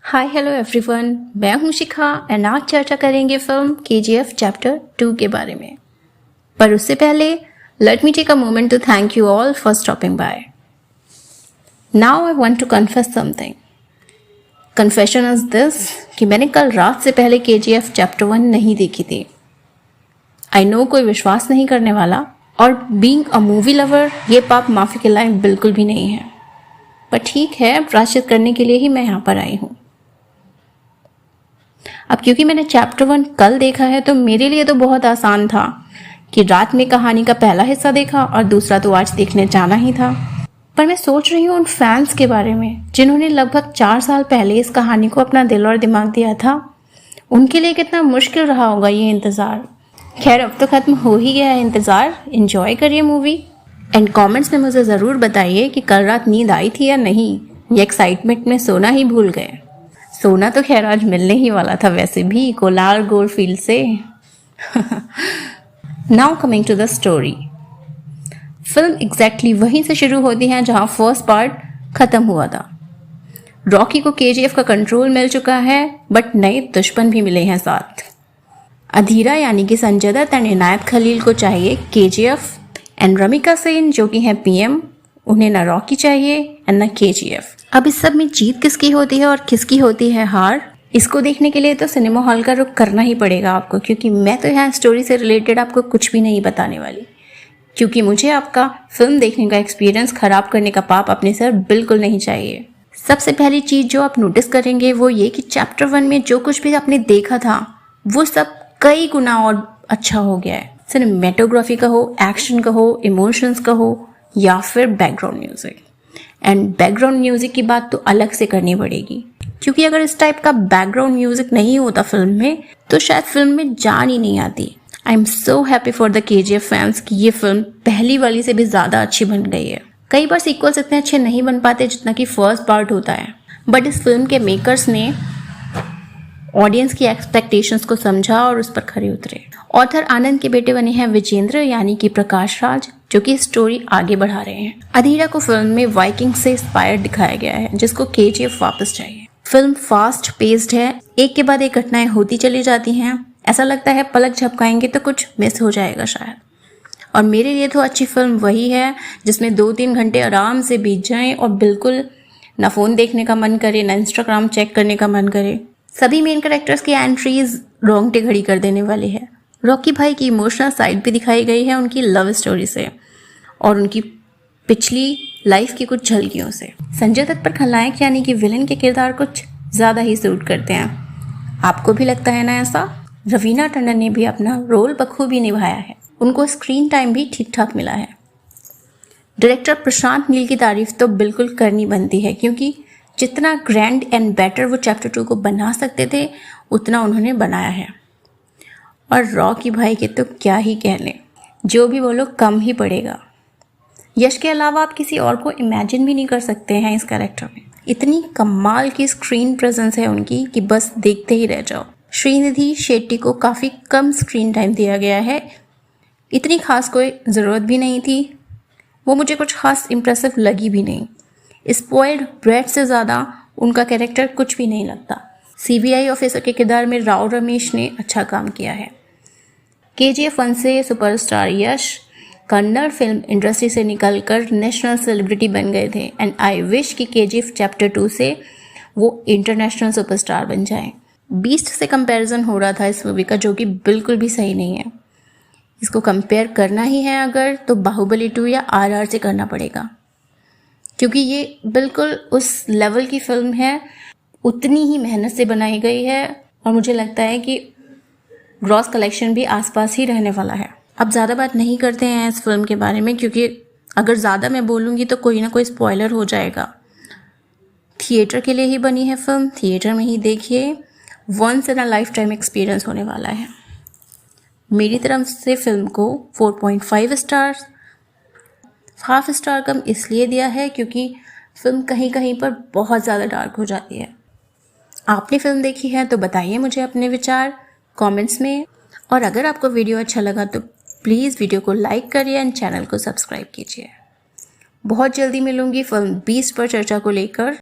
Hi hello everyone, मैं हूं शिखा and आज चर्चा करेंगे फिल्म KGF चैप्टर 2 के बारे में। पर उससे पहले let me take a moment to thank you all for stopping by. Now I want to confess something. Confession is this कि मैंने कल रात से पहले KGF चैप्टर 1 नहीं देखी थी। आई नो कोई विश्वास नहीं करने वाला और बीइंग अ मूवी लवर ये पाप माफी के लायक बिल्कुल भी नहीं है, पर ठीक है, प्रायश्चित करने के लिए ही मैं यहाँ पर आई हूँ। अब क्योंकि मैंने चैप्टर 1 कल देखा है तो मेरे लिए तो बहुत आसान था कि रात में कहानी का पहला हिस्सा देखा और दूसरा तो आज देखने जाना ही था। पर मैं सोच रही हूँ उन फैंस के बारे में जिन्होंने लगभग 4 साल पहले इस कहानी को अपना दिल और दिमाग दिया था। उनके लिए कितना मुश्किल रहा होगा ये इंतज़ार। खैर, अब तो ख़त्म हो ही गया है इंतज़ार। एंजॉय करिए मूवी एंड कमेंट्स में मुझे ज़रूर बताइए कि कल रात नींद आई थी या नहीं, ये एक्साइटमेंट में सोना ही भूल गए। सोना तो खैर आज मिलने ही वाला था वैसे भी कोलार गोल्डफील्ड से। Now coming to the story. Film exactly वहीं से शुरू होती है जहां फर्स्ट पार्ट खत्म हुआ था। रॉकी को KGF का कंट्रोल मिल चुका है, बट नए दुश्मन भी मिले हैं साथ। अधीरा यानी कि संजय दत्त एंड इनायत खलील को चाहिए KGF एंड रमिका सेन जो कि हैं PM, उन्हें ना रॉकी चाहिए एंड ना KGF। अब इस सब में जीत किसकी होती है और किसकी होती है हार, इसको देखने के लिए तो सिनेमा हॉल का रुख करना ही पड़ेगा आपको, क्योंकि मैं तो यहाँ स्टोरी से रिलेटेड आपको कुछ भी नहीं बताने वाली, क्योंकि मुझे आपका फिल्म देखने का एक्सपीरियंस खराब करने का पाप अपने सर बिल्कुल नहीं चाहिए। सबसे पहली चीज जो आप नोटिस करेंगे वो ये कि चैप्टर 1 में जो कुछ भी आपने देखा था वो सब कई गुना और अच्छा हो गया है। सिनेमेटोग्राफी का हो, एक्शन का हो, इमोशंस का हो या फिर background music. And background music की बात तो अलग से करनी पड़ेगी, क्योंकि अगर इस टाइप का बैकग्राउंड म्यूजिक नहीं होता फिल्म में तो शायद फिल्म में जान ही नहीं आती। I am so happy for the KGF fans कि ये फिल्म पहली वाली से भी ज्यादा अच्छी बन गई है। कई बार सीक्वल्स इतने अच्छे नहीं बन पाते जितना कि फर्स्ट पार्ट होता है, बट इस फिल्म के मेकर्स ने ऑडियंस की एक्सपेक्टेशंस को समझा और उस पर खरे उतरे। ऑथर आनंद के बेटे बने हैं विजेंद्र यानी कि प्रकाश राज, जो कि स्टोरी आगे बढ़ा रहे हैं। अधीरा को फिल्म में वाइकिंग से इंस्पायर्ड दिखाया गया है, जिसको KGF वापस चाहिए। फिल्म फास्ट पेस्ड है, एक के बाद एक घटनाएं होती चली जाती हैं। ऐसा लगता है पलक झपकाएंगे तो कुछ मिस हो जाएगा शायद। और मेरे लिए तो अच्छी फिल्म वही है जिसमें 2-3 घंटे आराम से बीत जाएं और बिल्कुल ना फोन देखने का मन करे ना इंस्टाग्राम चेक करने का मन करे। सभी मेन कैरेक्टर्स की एंट्रीज रोंगटे खड़ी कर देने वाली है। रॉकी भाई की इमोशनल साइड भी दिखाई गई है उनकी लव स्टोरी से और उनकी पिछली लाइफ की कुछ झलकियों से। संजय दत्त पर खलनायक यानी कि विलन के किरदार कुछ ज़्यादा ही सूट करते हैं। आपको भी लगता है ना ऐसा? रवीना टंडन ने भी अपना रोल बखूबी निभाया है, उनको स्क्रीन टाइम भी ठीक ठाक मिला है। डायरेक्टर प्रशांत नील की तारीफ तो बिल्कुल करनी बनती है, क्योंकि जितना ग्रैंड एंड बेटर वो चैप्टर 2 को बना सकते थे उतना उन्होंने बनाया है। और रॉकी भाई के तो क्या ही कहने, जो भी बोलो कम ही पड़ेगा। यश के अलावा आप किसी और को इमेजिन भी नहीं कर सकते हैं इस कैरेक्टर में। इतनी कमाल की स्क्रीन प्रेजेंस है उनकी कि बस देखते ही रह जाओ। श्रीनिधि शेट्टी को काफ़ी कम स्क्रीन टाइम दिया गया है, इतनी खास कोई ज़रूरत भी नहीं थी, वो मुझे कुछ खास इम्प्रेसिव लगी भी नहीं। स्पॉइल्ड ब्रेड से ज़्यादा उनका कैरेक्टर कुछ भी नहीं लगता। CBI ऑफिसर के किरदार में राव रमेश ने अच्छा काम किया है। KGF 1 से सुपरस्टार यश कन्नड़ फिल्म इंडस्ट्री से निकलकर नेशनल सेलिब्रिटी बन गए थे एंड आई विश कि KGF चैप्टर 2 से वो इंटरनेशनल सुपरस्टार बन जाए। बीस्ट से कंपैरिजन हो रहा था इस मूवी का, जो कि बिल्कुल भी सही नहीं है। इसको कंपेयर करना ही है अगर तो बाहुबली 2 या RR से करना पड़ेगा, क्योंकि ये बिल्कुल उस लेवल की फिल्म है, उतनी ही मेहनत से बनाई गई है और मुझे लगता है कि ग्रॉस कलेक्शन भी आसपास ही रहने वाला है। अब ज़्यादा बात नहीं करते हैं इस फिल्म के बारे में, क्योंकि अगर ज़्यादा मैं बोलूँगी तो कोई ना कोई स्पॉइलर हो जाएगा। थिएटर के लिए ही बनी है फिल्म, थिएटर में ही देखिए, once in a life time experience होने वाला है। मेरी तरफ से फिल्म को 4.5 स्टार्स, हाफ स्टार कम इसलिए दिया है क्योंकि फिल्म कहीं कहीं पर बहुत ज़्यादा डार्क हो जाती है। आपने फिल्म देखी है तो बताइए मुझे अपने विचार कमेंट्स में, और अगर आपको वीडियो अच्छा लगा तो प्लीज़ वीडियो को लाइक करिए एंड चैनल को सब्सक्राइब कीजिए। बहुत जल्दी मिलूंगी फिल्म बीस्ट पर चर्चा को लेकर।